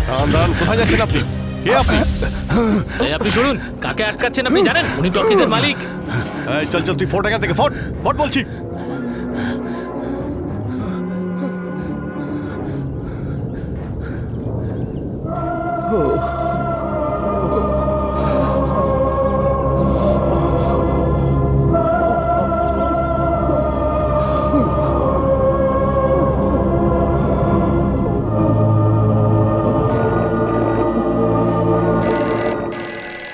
দাঁড়ান দাঁড়ান, কোথায় যাচ্ছেন আপনি? কে আপনি? এই আপনি শুনুন, কাকে আটকাচ্ছেন আপনি জানেন? উনি টকিজের মালিক। এই চল চল, তুই ফোট এখান থেকে, ফোট ফোট বলছি।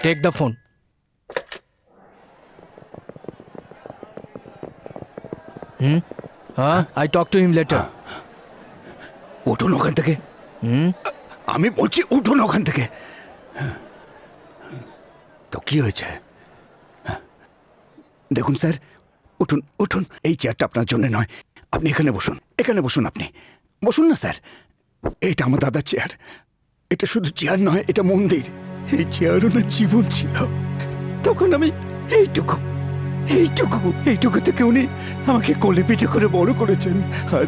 Take the phone. I talk to him later. উঠুন ওখান থেকে। আমি বলছি উঠুন ওখান থেকে। তো কি হয়েছে? দেখুন স্যার, উঠুন উঠুন, এই চেয়ারটা আপনার জন্য নয়, আপনি এখানে বসুন, এখানে বসুন, আপনি বসুন না স্যার। এটা আমার দাদার চেয়ার, এটা শুধু চেয়ার নয়, এটা মন্দির। এই চেয়ার ওনার জীবন ছিল। তখন আমি এইটুকু এইটুকু এইটুকু থেকে উনি আমাকে কোলে পিঠে করে বড় করেছেন, আর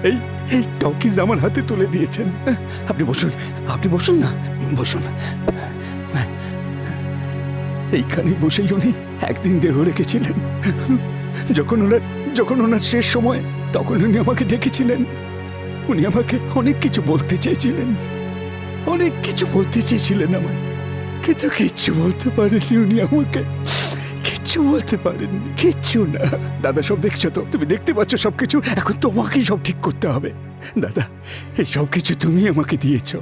এই এই টকিজ আমার হাতে তুলে দিয়েছেন। আপনি বসুন, আপনি বসুন না, বসুন। এইখানে বসেই উনি একদিন দেহ রেখেছিলেন। যখন ওনার শেষ সময়, তখন উনি আমাকে ডেকেছিলেন। উনি আমাকে অনেক কিছু বলতে চেয়েছিলেন, অনেক কিছু বলতে চেয়েছিলেন আমায়, কিন্তু কিচ্ছু বলতে পারেননি উনি আমাকে, কিচ্ছু বলতে পারেননি, কিচ্ছু না। দাদা, সব দেখছো তো, তুমি দেখতে পাচ্ছ সবকিছু। এখন তোমাকেই সব ঠিক করতে হবে। দাদা, এই সব কিছু তুমি আমাকে দিয়েছো,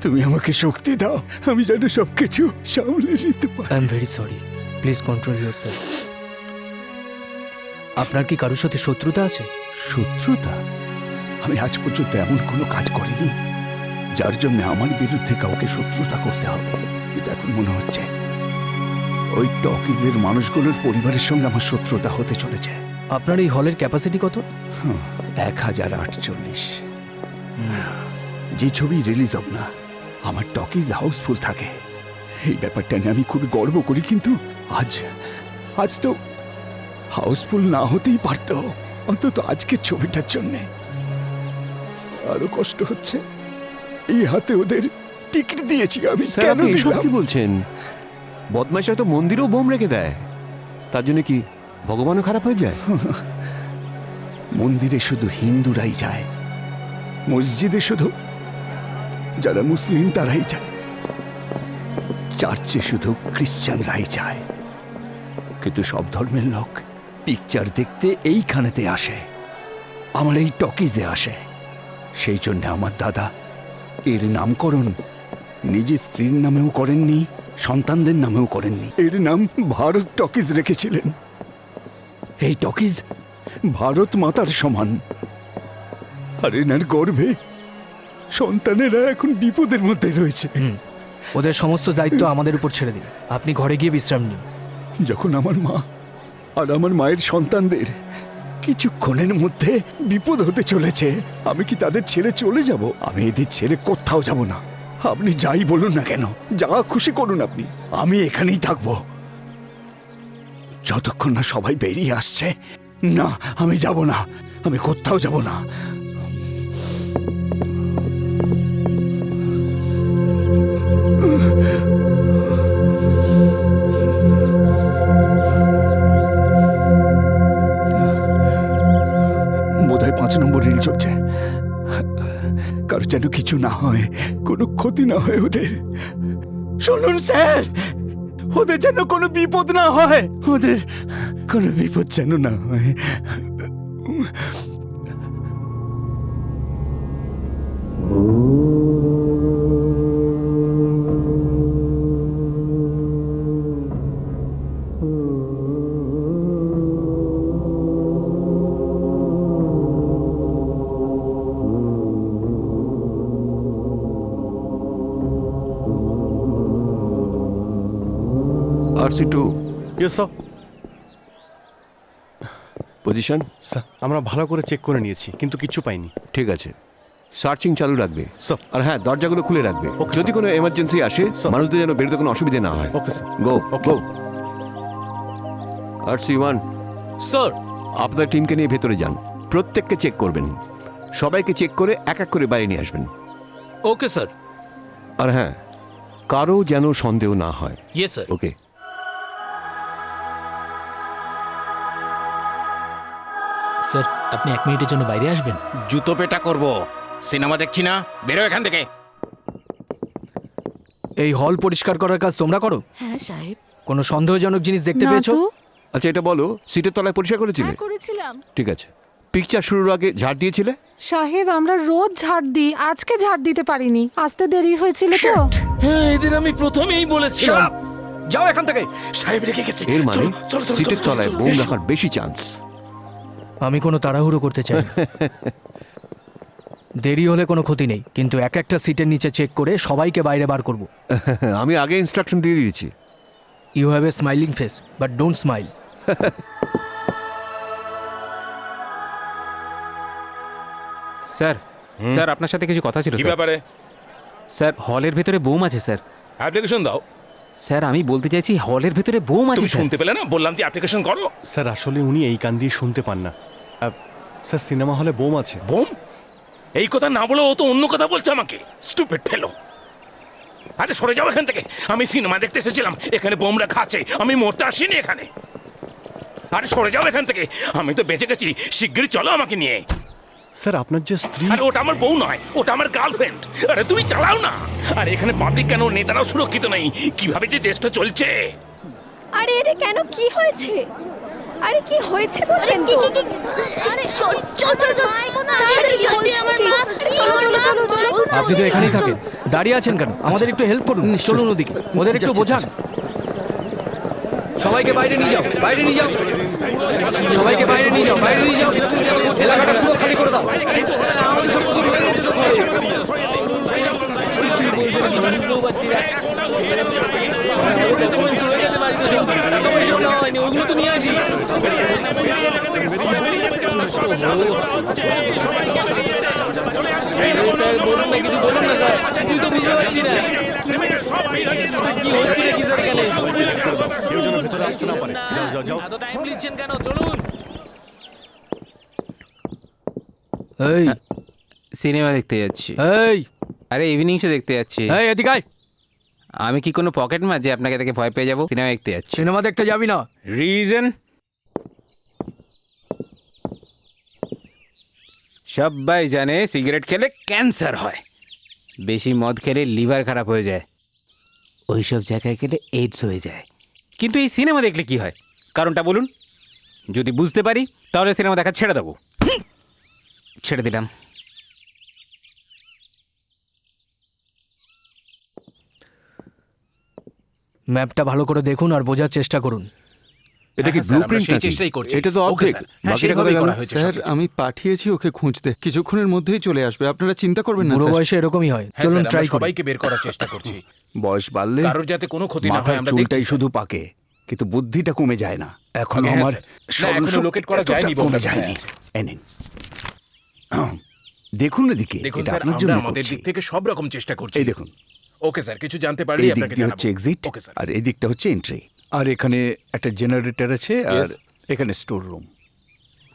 তুমি আমাকে শক্তি দাও, আমি যেন সবকিছু সামলে নিতে পারি। I am very sorry. Please control yourself. আপনার কি কারোর সাথে শত্রুতা আছে? শত্রুতা? আমি আজ পর্যন্ত এমন কোনো কাজ করিনি যার জন্য আমার বিরুদ্ধে কাউকে শত্রুতা করতে হবে। কিন্তু এখন মনে হচ্ছে ওই টকিজের মানুষগুলোর পরিবারের সঙ্গে আমার শত্রুতা হতে চলেছে। আপনার এই হলের ক্যাপাসিটি কত? 1048। যে ছবি রিলিজ হোক না, আমার টকিজ হাউসফুল থাকে, এই ব্যাপারটা নিয়ে আমি খুবই গর্ব করি। কিন্তু আজ তো হাউসফুল না হতেই পারত, অন্তত আজকের ছবিটার জন্যে। আরো কষ্ট হচ্ছে, এই হাতে ওদের টিকিট দিয়েছি আমি, স্যার, কেন আপনি এসব দিলাম? কি বলছেন? বদমাইশরা তো মন্দিরেও বোম রেখে দেয়, তার জন্য কি ভগবানও খারাপ হয়ে যায়? মন্দিরে শুধু হিন্দুরাই যায়, মসজিদে শুধু যারা মুসলিম তারাই যায়, চার্চে শুধু খ্রিস্টানরাই যায়। কিন্তু সব ধর্মের লোক পিকচার দেখতে এইখানেতে আসে, আমার এই টকিজে আসে। সেই জন্য আমার দাদা এর নামকরণ নিজের স্ত্রীর নামেও করেননি, সন্তানদের নামেও করেননি, এর নাম ভারত টকিজ রেখেছিলেন। এই টকিজ ভারত মাতার সমান, আর এনার গর্ভে সন্তানেরা এখন বিপদের মধ্যে রয়েছে। ওদের সমস্ত দায়িত্ব আমাদের উপর ছেড়ে দিন, আপনি ঘরে গিয়ে বিশ্রাম নিন। যখন আমার মা আর আমার মায়ের সন্তানদের কিছুক্ষণের মধ্যে বিপদ হতে চলেছে, আমি কি তাদের ছেড়ে চলে যাব? আমি এদের ছেড়ে কোথাও যাব না। আপনি যাই বলুন না কেন, যা খুশি করুন আপনি, আমি এখানেই থাকবো যতক্ষণ না সবাই বেরিয়ে আসছে। না, আমি যাব না, আমি কোথাও যাব না। বোধহয় 5 নম্বর রিল চলছে। কারো যেন কিছু না হয়, কোনো ক্ষতি না হয় ওদের। শুনুন স্যার, ওদের যেন কোনো বিপদ না হয়, ওদের কোনো বিপদ যেন না হয়। RC2 yes sir. Position. Sir, আমরা ভালো করে চেক করে নিয়েছি, কিন্তু কিচ্ছু পাইনি। ঠিক আছে, সার্চিং চালু রাখবে। স্যার। আর হ্যাঁ, দরজাগুলো খুলে রাখবে। Okay, যদি sir. কোনো এমার্জেন্সি আসে, Sir. মানুষদের যেন বেরোতে কোনো অসুবিধা না হয়। Okay sir. Go Okay. Go. RC1, sir, আপনার টিমকে নিয়ে ভেতরে যান, প্রত্যেককে চেক করবেন, সবাইকে চেক করে এক এক করে বাইরে নিয়ে আসবেন। Okay sir. আর হ্যাঁ, কারো যেন সন্দেহ না হয়। Yes sir. ওকে। স্যার আপনি 1 মিনিটের জন্য বাইরে আসবেন? জুতো পেটা করব, সিনেমা দেখছি না, বেরো এখান থেকে। এই হল পরিষ্কার করার কাজ তোমরা করো? হ্যাঁ সাহেব। কোনো সন্দেহজনক জিনিস দেখতে না পেয়েছো? তো। আচ্ছা এটা বলো, সিটের তলায় পরিষ্কার করেছিলে? হ্যাঁ করেছিলাম ঠিক আছে। পিকচার শুরুর আগে ঝাড় দিয়েছিলে? সাহেব আমরা রোজ ঝাড় দিই, আজকে ঝাড় দিতে পারিনি, আসতে দেরি হয়েছিল তো। হ্যাঁ এদের আমি প্রথমেই বলেছিলাম। যাও এখান থেকে। সাহেব রেখে গেছে। এর মানে সিটের তলায় বোম রাখার বেশি চান্স। আমি কোনো তাড়াহুড়ো করতে চাই না। দেরি হলে কোনো ক্ষতি নেই, কিন্তু এক একটা সিটের নিচে চেক করে সবাইকে বাইরে বার করব। আমি আগে ইনস্ট্রাকশন দিয়ে দিয়েছি। You have a smiling face but don't smile. Sir sir আপনার সাথে কিছু কথা ছিল কি স্যার। ব্যাপারে? স্যার হলের ভেতরে বোম আছে স্যার। অ্যাপ্লিকেশন দাও। স্যার আমি বলতে চাইছি হলের ভেতরে বোম আছে তুমি স্যার। শুনতে পেলে না? বললাম যে অ্যাপ্লিকেশন করো। স্যার আসলে উনি এই কান দিয়ে শুনতে পান না। স্যার সিনেমা হলে বোম আছে। বোম? এই কথা না বলে ও তো অন্য কথা বলছে আমাকে। স্টুপিড ফেলো। আরে সরে যাও এখান থেকে। আমি সিনেমা দেখতে এসেছিলাম, এখানে বোম রাখা আছে, আমি মরতে আসিনি এখানে। আরে সরে যাও এখান থেকে, আমি তো বেঁচে গেছি, শিগগিরই চলো আমাকে নিয়ে। স্যার আপনার যে স্ত্রী। আরে ওটা আমার বউ নয়, ওটা আমার গার্লফ্রেন্ড। আরে তুমি চালাও না। আর এখানে পাবলিক কেন, নেতারাও সুরক্ষিত নেই। কিভাবে যে দেশটা চলছে। আরে এটা কেন, কি হয়েছে? আরে কি হয়েছে বলবেন তো? আরে চল চল চল চল তাড়াতাড়ি জলদি আমার মা। চলো চলো চলো চলো। আপনি তো এখানেই থাকেন, দাঁড়িয়ে আছেন কেন? আমাদের একটু হেল্প করুন, চলুন ওদিকে, ওদের একটু বোঝান। সবাইকে বাইরে নিয়ে যাও, বাইরে নিয়ে যাও, সবাইকে বাইরে নিয়ে যাও, বাইরে নিয়ে যাও। এলাকাটা পুরো খালি করে দাও। ওগুলো তো নিয়ে আসি। স্যার বলুন না, কিছু বলুন না স্যার, তুই তো বুঝতে পারছি না কি হচ্ছে নাকি স্যার এখানে। কেউ যেন ভেতরে আসতে না পারে। যাও যাও যাও। এত টাইম নিচ্ছেন কেন? চলুন। এই সিনেমা দেখতে যাচ্ছি। এই আরে ইভিনিং শো দেখতে যাচ্ছি। এই এদিকে আয়। আমি কি কোনো পকেট মার যে আপনাকে দেখে ভয় পেয়ে যাবো? সিনেমা দেখতে যাচ্ছি। সিনেমা দেখতে যাবি না? রিজন? সবাই জানে সিগারেট খেলে ক্যান্সার হয়, বেশি মদ খেলে লিভার খারাপ হয়ে যায়, ওইসব জায়গায় গেলে এইডস হয়ে যায়। কিন্তু এই সিনেমা দেখলে কি হয়? কারণটা বলুন। যদি বুঝতে পারি তাহলে সিনেমা দেখা ছেড়ে দেবো। ছেড়ে দিলাম। ম্যাপটা ভালো করে দেখুন আর বোঝার চেষ্টা করুন। এটা কি হ্যাঁ, স্যার, আমরা ব্লুপ্রিন্ট সেই নাকি? চেষ্টাই করছি। এটা তো ওকে, অর্ধেক। স্যার। হ্যাঁ, বাকিটা সেইভাবেই কোথায় গেল? করা হয়েছে স্যার সবকিছু। আমি পাঠিয়েছি ওকে খুঁজতে, কিছুক্ষণের মধ্যেই চলে আসবে, আপনারা চিন্তা করবেন না বুড়ো স্যার। বয়সে এরকমই হয়। হ্যাঁ, চলুন স্যার, ট্রাই আমরা করি। সবাইকে বের করার চেষ্টা করছি। বয়স বাড়লে কারোর যাতে কোনো ক্ষতি না হয় মাথার আমরা চুলটাই দেখছি। শুধু পাকে, কিন্তু বুদ্ধিটা কমে যায় না। এখনো হ্যাঁ, আমার স্যার। না, এখনো স্মরণশক্তি locate করা এতটা যায়নি, কমে বলতে যায়নি। হ্যাঁ। এ নিন। দেখুন এদিকে, দেখুন এটা স্যার, আপনার আমরা জন্য আমাদের করছি। দিক থেকে সব রকম চেষ্টা করছি। এই দেখুন, ওকে স্যার, কিছু জানতে পারলে এই দিক আপনাকে দিয়ে জানাবো। হচ্ছে এক্সিট, ওকে স্যার। আর এই দিকটা হচ্ছে এন্ট্রি, আর এখানে একটা জেনারেটর আছে, আর Yes. এখানে স্টোর রুম।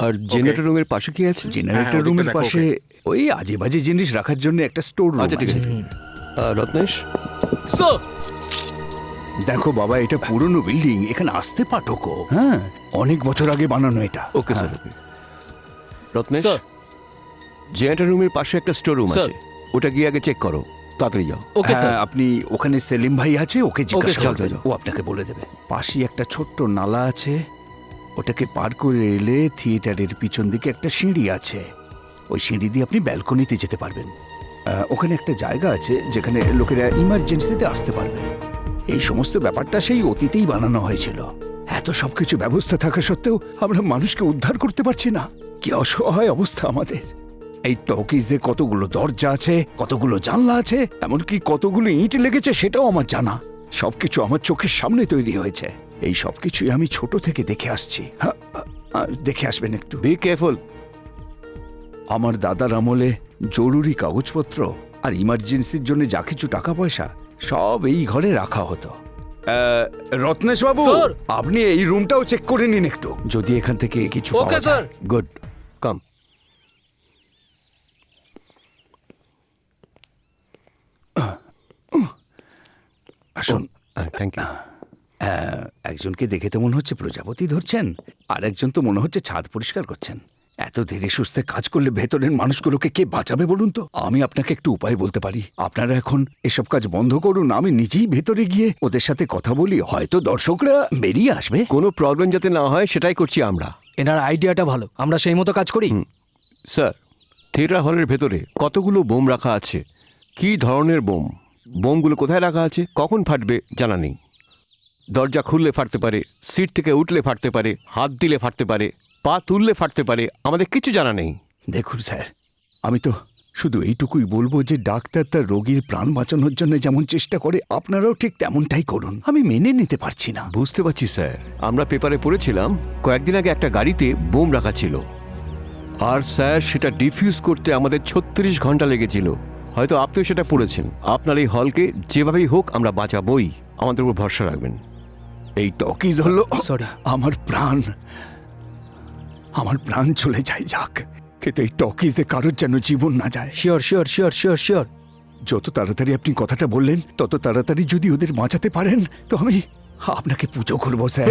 আর জেনারেটর রুমের পাশে কি আছে? জেনারেটর ওদিকটা রুমের দেখো, পাশে ওই আজে বাজে জিনিস রাখার জন্য একটা স্টোর রুম আচ্ছা ঠিক আছে। আছে। রত্নেশ, সো দেখো বাবা, এটা পুরনো বিল্ডিং, এখানে আসতে পাঠকও। হ্যাঁ, অনেক বছর আগে বানানো এটা। Okay sir. Okay Ratnesh, sir. Generator রুমের পাশে একটা স্টোর রুম স্যার। আছে, ওটা গিয়ে আগে চেক করো, তাড়াতাড়ি যাও। Okay sir. হ্যাঁ, আপনি ওখানে সেলিম ভাই আছে, ওকে জিজ্ঞাসা স্যার, করবেন, যাও, যাও। ও আপনাকে বলে দেবে। পাশে একটা ছোট্ট নালা আছে, ওটাকে পার করে এলে থিয়েটারের পিছন দিকে একটা সিঁড়ি আছে, ওই সিঁড়ি দিয়ে আপনি ব্যালকনিতে যেতে পারবেন। ওখানে একটা জায়গা আছে যেখানে লোকেরা ইমার্জেন্সিতে আসতে পারবে। এই সমস্ত ব্যাপারটা সেই অতীতেই বানানো হয়েছিল। এত সবকিছু ব্যবস্থা থাকা সত্ত্বেও আমরা মানুষকে উদ্ধার করতে পারছি না। কি অসহায় অবস্থা আমাদের। এই টকিজে কতগুলো দরজা আছে, কতগুলো জানলা আছে, এমনকি কতগুলো ইট লেগেছে সেটাও আমার জানা। সবকিছু আমার চোখের সামনে তৈরি হয়েছে। এই সবকিছুই আমি ছোট থেকে দেখে আসছি। হ্যাঁ, দেখে আসবেন একটু। Be careful. আমার দাদার আমলে জরুরি কাগজপত্র আর ইমার্জেন্সির জন্য যা কিছু টাকা পয়সা সব এই ঘরে রাখা হতো। রত্নেশ বাবু, স্যার। আপনি এই রুমটাও চেক করে নিন একটু, যদি এখান থেকে কিছু ওকে পাওয়া স্যার। যায়। Good, come. আসুন। Thank you. একজনকে দেখে তো মনে হচ্ছে প্রজাপতি ধরছেন, আর একজন তো মনে হচ্ছে ছাদ পরিষ্কার করছেন। এত ধীরে সুস্থে কাজ করলে ভেতরের মানুষগুলোকে কে বাঁচাবে বলুন তো? আমি আপনাকে একটু উপায় বলতে পারি। আপনারা এখন এসব কাজ বন্ধ করুন, আমি নিজেই ভেতরে গিয়ে ওদের সাথে কথা বলি, হয়তো দর্শকরা বেরিয়ে আসবে। কোনো প্রবলেম যাতে না হয় সেটাই করছি আমরা। এনার আইডিয়াটা ভালো, আমরা সেই মতো কাজ করি। স্যার, থিয়েটার হলের ভেতরে কতগুলো বোম রাখা আছে, কী ধরনের বোম, বোমগুলো কোথায় রাখা আছে, কখন ফাটবে জানা নেই। দরজা খুললে ফাটতে পারে, সিট থেকে উঠলে ফাটতে পারে, হাত দিলে ফাটতে পারে, পা তুললে ফাটতে পারে, আমাদের কিছু জানা নেই। দেখুন স্যার, আমি তো শুধু এইটুকুই বলবো যে ডাক্তার তার রোগীর প্রাণ বাঁচানোর জন্য যেমন চেষ্টা করে, আপনারাও ঠিক তেমনটাই করুন। আমি মেনে নিতে পারছি না। বুঝতে পারছি স্যার, আমরা পেপারে পড়েছিলাম কয়েকদিন আগে একটা গাড়িতে বোম রাখা ছিল, আর স্যার সেটা ডিফিউজ করতে আমাদের 36 ঘন্টা লেগেছিল। হয়তো আপনিও সেটা পড়েছেন। আপনার এই হলকে যেভাবেই হোক আমরা বাঁচাবই, আমাদের উপর ভরসা রাখবেন। এই টকিজ হলো সরি আমার প্রাণ। আমার প্রাণ চলে যায় যাক, কিন্তু এই টকিজে কারোর যেন জীবন না যায়। Sure sure sure sure sure. যত তাড়াতাড়ি আপনি কথাটা বললেন, তত তাড়াতাড়ি যদি ওদের বাঁচাতে পারেন তো আমি আপনাকে পুজো করবো স্যার।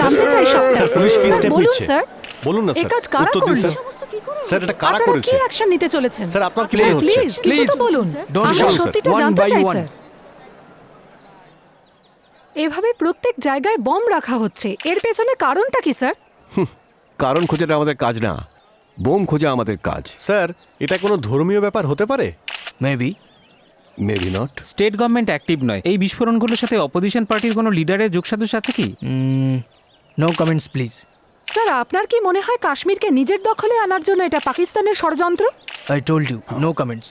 জানতে চাই সবটা। স্যার, পুলিশ কি স্যার, স্টেপ বলুন নিচ্ছে? স্যার, বলুন না এই স্যার, কাজ কারা উত্তর দিন করলো? স্যার। স্যার, এটা কারা আপনারা করেছে? কি অ্যাকশন নিতে চলেছেন? স্যার, আপনার কি স্যার, মনে হচ্ছে? প্লিজ কিছু তো বলুন। Don't আমরা shout, sir. সত্যিটা One জানতে by চাই one. স্যার। এভাবে প্রত্যেক জায়গায় বম রাখা হচ্ছে, এর পেছনে কারণটা কি স্যার? কারণ খোঁজাটা আমাদের কাজ না, বোম খোঁজা আমাদের কাজ। স্যার, এটা কোনো ধর্মীয় ব্যাপার হতে পারে? Maybe. Maybe not. State government active নয়। এই বিস্ফোরণগুলোর সাথে অপোজিশন পার্টির কোনো লিডারের যোগসাজশ আছে কি? No comments please. স্যার, আপনার কি মনে হয় কাশ্মীরকে নিজের দখলে আনার জন্য এটা পাকিস্তানের ষড়যন্ত্র? I told you, no comments.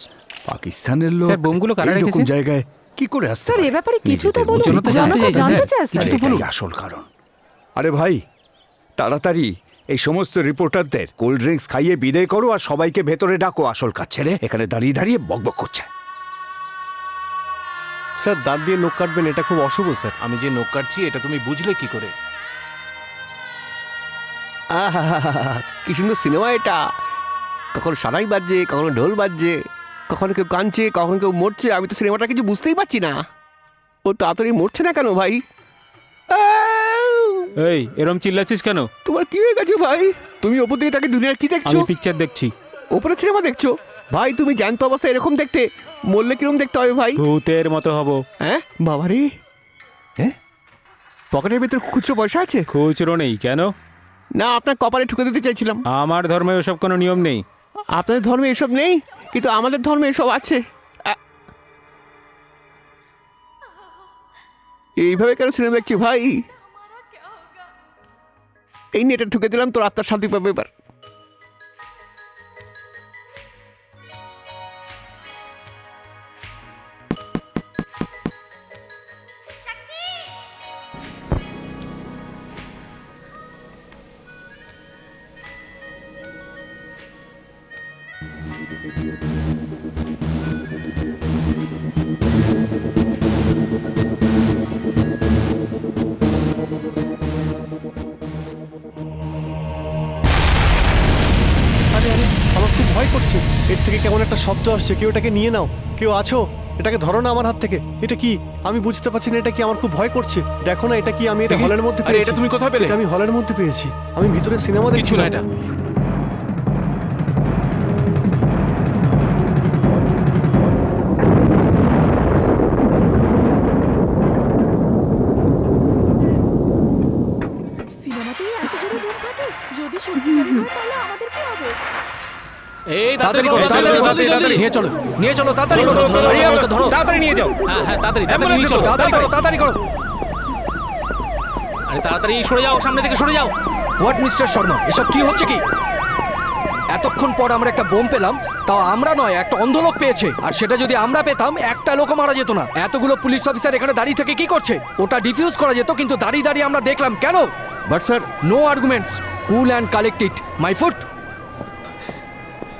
পাকিস্তানের লোক স্যার, বোমগুলো কারা এইরকম রেখেছে? জায়গায় কি করে আসছে? স্যার, এ ব্যাপারে কিছু তো বলুন। জনতা জনতা জানতে চাইছে, জানতে স্যার। চায় স্যার। এটাই আসল কারণ। আরে ভাই, তাড়াতাড়ি এই সমস্ত রিপোর্টারদের কোল্ড ড্রিঙ্কস খাইয়ে বিদায় করো আর সবাইকে ভেতরে ডাকো। আসল কাজ ছেড়ে এখানে দাঁড়িয়ে দাঁড়িয়ে বকবক করছে। স্যার, দাঁত দিয়ে নখ কাটবেন, এটা খুব অশুভ স্যার। আমি যে নখ কাটছি এটা তুমি বুঝলে কি করে? কি সুন্দর সিনেমা এটা! কখনো সানাই বাজছে, কখনো ঢোল বাজছে, কখনো কেউ কাঁদছে, কখনো কেউ মরছে। আমি তো সিনেমাটা কিছু বুঝতেই পারছি না। ও তাড়াতাড়ি মরছে না কেন ভাই? এই, এরম চিল্লাচ্ছিস কেন? তোমার কি হয়ে গেছে ভাই? তুমি ওপর দিকে তাকে দুনিয়ার কি দেখছো? আমি পিকচার দেখছি। ওপরে সিনেমা দেখছো? ভাই তুমি জ্যান্ত অবস্থায় এরকম দেখতে, মরলে কিরকম দেখতে হবে ভাই? ভূতের মতো হব। হ্যাঁ বাবারে, হ্যাঁ পকেটের ভিতর খুচরো পয়সা আছে? খুচরো নেই কেন? না, আপনার কপালে ঠুকে দিতে চাইছিলাম। আমার ধর্মে ওসব কোনো নিয়ম নেই। আপনাদের ধর্মে এসব নেই, কিন্তু আমাদের ধর্মে এসব আছে। এইভাবে কেন সিনেমা দেখছি ভাই? এই নেটে ঠুকে দিলাম, তোর আত্মার শান্তি পাবে এবার। আরে আরে, আমার খুব ভয় করছে। এর থেকে কেমন একটা শব্দ আসছে। কেউ এটাকে নিয়ে নাও। কেউ আছো? এটাকে ধরো না আমার হাত থেকে। এটা কি? আমি বুঝতে পারছি না এটা কি। আমার খুব ভয় করছে। দেখো না এটা কি। আমি এটা হলের মধ্যে পেয়েছি। এটা তুমি কোথায় পেলে? এটা আমি হলের মধ্যে পেয়েছি। আমি ভিতরে সিনেমা দেখছি। কিছু না এটা। সিনেমাতেই এত জোরে বোম ফাটে, যদি সত্যিকারের হয় তাহলে আমাদের কি হবে? এই তাড়াতাড়ি করো, তাড়াতাড়ি তাড়াতাড়ি করো, তাড়াতাড়ি তাড়াতাড়ি। নিয়ে চলো, নিয়ে চলো, তাড়াতাড়ি করো, ধরো, hurry up, ধরো। তাড়াতাড়ি নিয়ে যাও। হ্যাঁ হ্যাঁ, তাড়াতাড়ি তাড়াতাড়ি নিয়ে চলো, তাড়াতাড়ি করো, তাড়াতাড়ি করো। আরে তাড়াতাড়ি সরে যাও, সামনে থেকে সরে যাও। হোয়াট মিস্টার শর্মা, এসব কি হচ্ছে কি? এতক্ষণ পর আমরা একটা বোম পেলাম, তাও আমরা নয়, একটা অন্ধ লোক পেয়েছে। আর সেটা যদি আমরা পেতাম, একটা লোকও মারা যেত না। এতগুলো পুলিশ অফিসার এখানে দাঁড়িয়ে থেকে কি করছে? ওটা ডিফিউজ করা যেত, কিন্তু দাঁড়িয়ে দাঁড়িয়ে আমরা দেখলাম কেন? But sir, no arguments, cool and collected, my foot.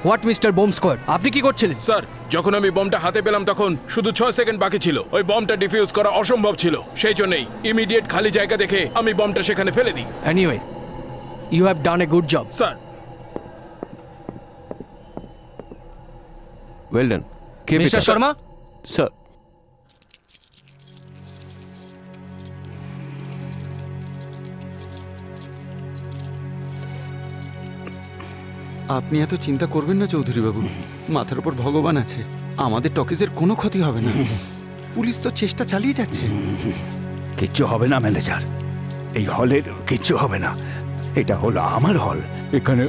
What mister bomb squad, আপনি কি করছিলেন? স্যার, যখন আমি বমটা হাতে পেলাম তখন শুধু 6 সেকেন্ড বাকি ছিল। ওই বমটা ডিফিউজ করা অসম্ভব ছিল। সেই জন্যই ইমিডিয়েট খালি জায়গা দেখে আমি বমটা সেখানে ফেলে দিই। Anyway, you have done a good job. Sir, well done. কে মিস্টার শর্মা, স্যার। আপনি এত চিন্তা করবেন না চৌধুরী বাবু, মাথার উপর ভগবান আছে, আমাদের টকিজের কোনো ক্ষতি হবে না। পুলিশ তো চেষ্টা চালিয়ে যাচ্ছে। কিচ্ছু হবে না ম্যানেজার, এই হলের কিচ্ছু হবে না। এটা হলো আমার হল, এখানে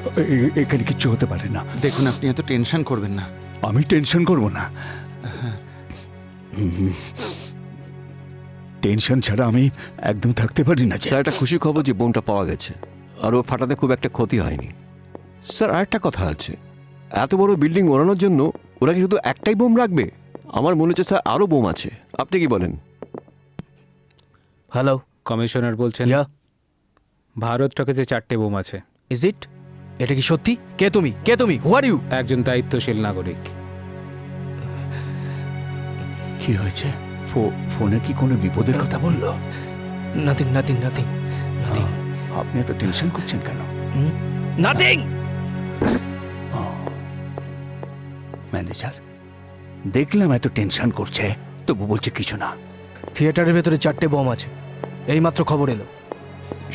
এখানে কিচ্ছু হতে পারে না। দেখুন, আপনি এত টেনশন করবেন না। আমি টেনশন করব না। টেনশন ছাড়া আমি একদম থাকতে পারি না। স্যার, একটা খুশি খবর যে বোমটা পাওয়া গেছে, আর ও ফাটাতে খুব একটা ক্ষতি হয়নি। স্যার, আরেকটা কথা আছে, এত বড় বিল্ডিং বানানোর জন্য ওরা কি শুধু একটাই বোম রাখবে? আমার মনে হচ্ছে স্যার আরও বোম আছে। আপনি কি বলেন? হ্যালো, কমিশনার বলছেন। ইয়া, ভারত টকেজে 4টে বোম আছে। Is it? এটা কি সত্যি? কে তুমি? কে তুমি? হু আর ইউ? একজন দায়িত্বশীল নাগরিক। কি হয়েছে? ফোনে কি কোনো বিপদের কথা বললো? Nothing, nothing, nothing, nothing. আপনি এত টেনশন করছেন কেন? নাথিং। ম্যানেজার, দেখলাম এত টেনশন করছে, তবু বলছে কিছু না। থিয়েটারের ভেতরে 4টে বোম আছে, এইমাত্র খবর এলো।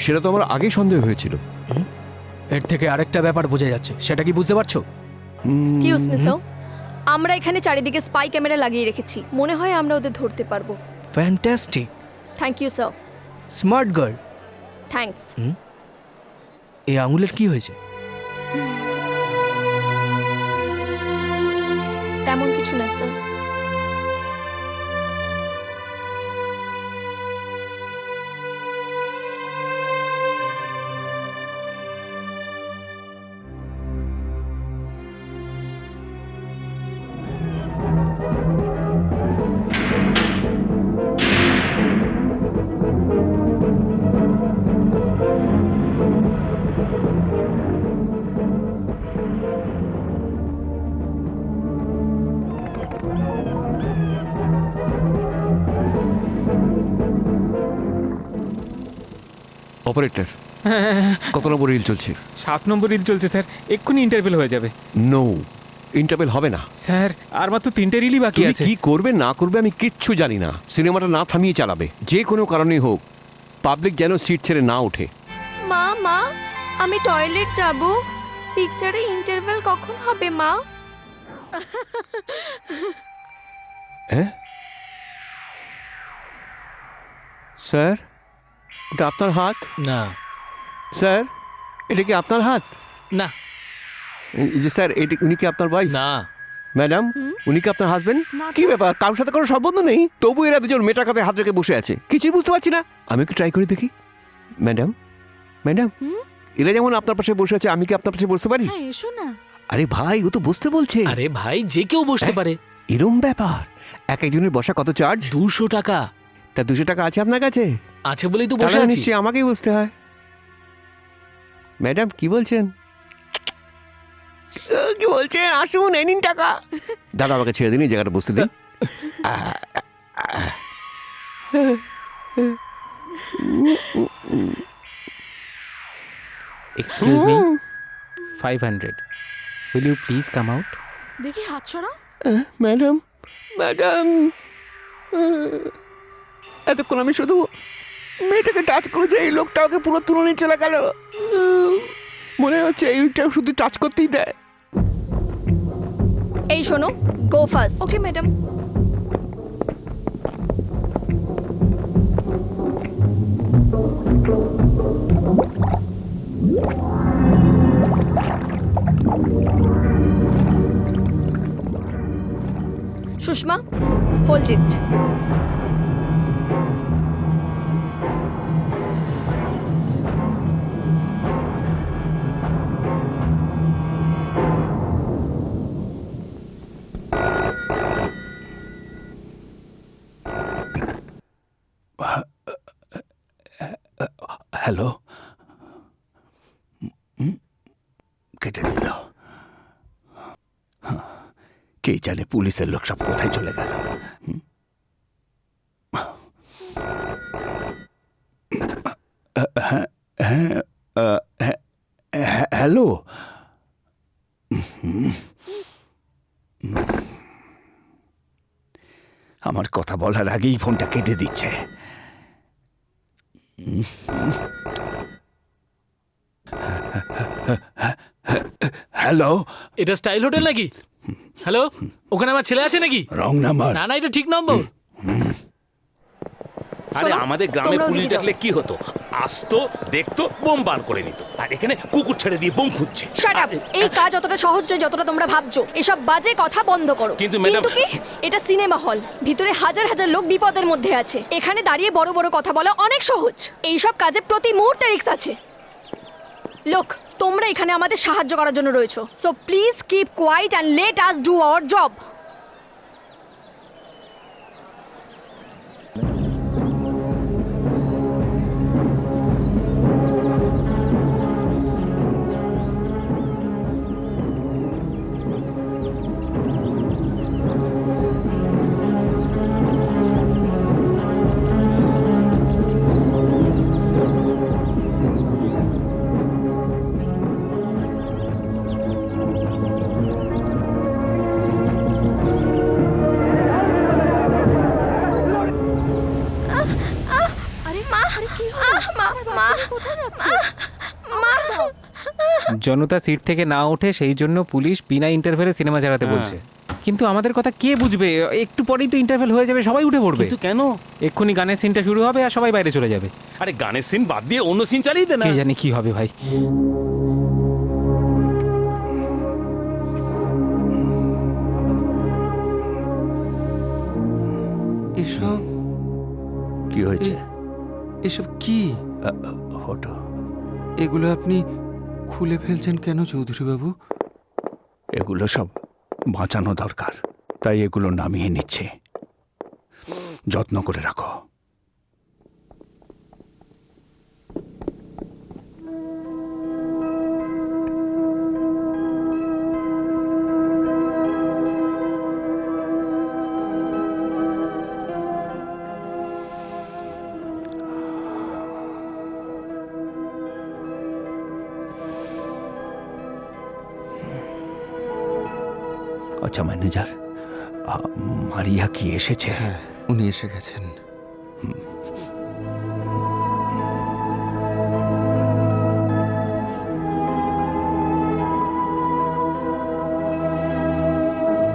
সেটা তো আমার আগেই সন্দেহ হয়েছিল। এর থেকে আরেকটা ব্যাপার বোঝা যাচ্ছে, সেটা কি বুঝতে পারছো? এক্সকিউজ মি স্যার, আমরা এখানে চারিদিকে স্পাই ক্যামেরা লাগিয়ে রেখেছি, মনে হয় আমরা ওদের ধরতে পারবো। Fantastic, thank you sir. Smart girl. Thanks. এই আঙুলের কি হয়েছে? তেমন কিছু না স্যার। অপারেটর, কত নম্বর রিল চলছে? 7 নম্বর রিল চলছে স্যার, এক্ষুনি ইন্টারভেল হয়ে যাবে। নো, ইন্টারভেল হবে না স্যার, আর মাত্র 3টে রিলই বাকি তুমি আছে। কি করবে না করবে আমি কিচ্ছু জানি না। সিনেমাটা না থামিয়ে চালাবে, যে কোনো কারণেই হোক। পাবলিক যেন সিট ছেড়ে না ওঠে। মা, মা, আমি টয়লেট যাব। পিকচারে ইন্টারভেল কখন হবে মা? হ্যাঁ স্যার, ওটা আপনার হাত? না স্যার, এটা কি আপনার হাত? না এই যে স্যার, এটি উনি কি আপনার ওয়াইফ? না। ম্যাডাম, উনি কি আপনার হাজবেন্ড? কি ব্যাপার, কারোর সাথে কোনো সম্বন্ধ নেই, তবু এরা দুজন মেটার কাছে হাত রেখে বসে আছে, কিছুই বুঝতে পারছি না। আমি একটু ট্রাই করে দেখি। ম্যাডাম, ম্যাডাম, এরা যেমন আপনার পাশে বসে আছে, আমি কি আপনার পাশে বসতে পারি? এসো না। আরে ভাই, ও তো বসতে বলছে। আরে ভাই, যে কেউ বসতে পারে। এরম ব্যাপার? এক একজনের বসা কত চার্জ? 200 টাকা। তা 200 টাকা আছে আপনার কাছে? আছে বলেই তো বসে তাহলে আছি। নিশ্চয়ই আমাকেই বসতে হয়। ম্যাডাম, কি বলছেন? কি বলছেন? আসুন, এই নিন টাকা। দাদা, আমাকে ছেড়ে দিন, এই জায়গাটা বসতে দিন। Excuse me, 500। Will you please come out? দেখি হাত ছড়া। ম্যাডাম, ম্যাডাম, এতক্ষণ আমি শুধু মেয়েটাকে টাচ করেছি, এই লোকটা ওকে পুরো তুলে নিয়ে চলে গেল। মনে হচ্ছে এইটা শুধু টাচ করতেই দেয়। এই শোনো, go first. Okay madam. Sushma, hold it. Hello, কেটে দিল। কে জানে পুলিশের লোক সব কোথায় চলে গেল। হ্যালো, আমার কথা বলার আগেই ফোনটা কেটে দিচ্ছে। হ্যালো, এটা স্টাইল হোটেল নাকি? হ্যালো, ওখানে আমার ছেলে আছে নাকি? Wrong number. না না, এটা ঠিক নম্বর। আরে শোনো, আমাদের গ্রামে তোমরাও পুলিশ দিকে যাও। দেখলে কি হতো? আসতো, দেখতো, বোম বার করে নিত। আর এখানে কুকুর ছেড়ে দিয়ে বোম খুঁজছে। Shut up! এই কাজ অতটা সহজ নয় যতটা তোমরা ভাবছো। এসব বাজে কথা বন্ধ করো। কিন্তু ম্যাডাম- কি? এটা সিনেমা হল, ভিতরে হাজার হাজার লোক বিপদের মধ্যে আছে। এখানে দাঁড়িয়ে বড় বড় কথা বলা অনেক সহজ। এইসব কাজে প্রতি মুহূর্তে রিস্ক আছে। লোক, তোমরা এখানে আমাদের সাহায্য করার জন্য রয়েছো, so please keep quiet and let us do our job. আরে মা, কি হলো? মা কোথায় যাচ্ছে? মা, জনতা সিট থেকে না ওঠে, সেই জন্য পুলিশ বিনা ইন্টারভেলে সিনেমা চালাতে বলছে। কিন্তু আমাদের কথা কে বুঝবে? একটু পরেই তো ইন্টারভেল হয়ে যাবে, সবাই উঠে পড়বে। কিন্তু কেন? এক্ষুনি গানের সিনটা শুরু হবে আর সবাই বাইরে চলে যাবে। আরে গানের সিন বাদ দিয়ে অন্য সিন চালিয়ে দে না। কে জানি কি হবে ভাই। এসব কি হয়েছে? এসব কি? ফটো। এগুলো আপনি খুলে ফেলছেন কেন চৌধুরী বাবু? এগুলো সব বাঁচানো দরকার, তাই এগুলো নামিয়ে নিচ্ছে। যত্ন করে রাখো। আচ্ছা ম্যানেজার, মারিয়া কি এসেছে? উনি এসে গেছেন।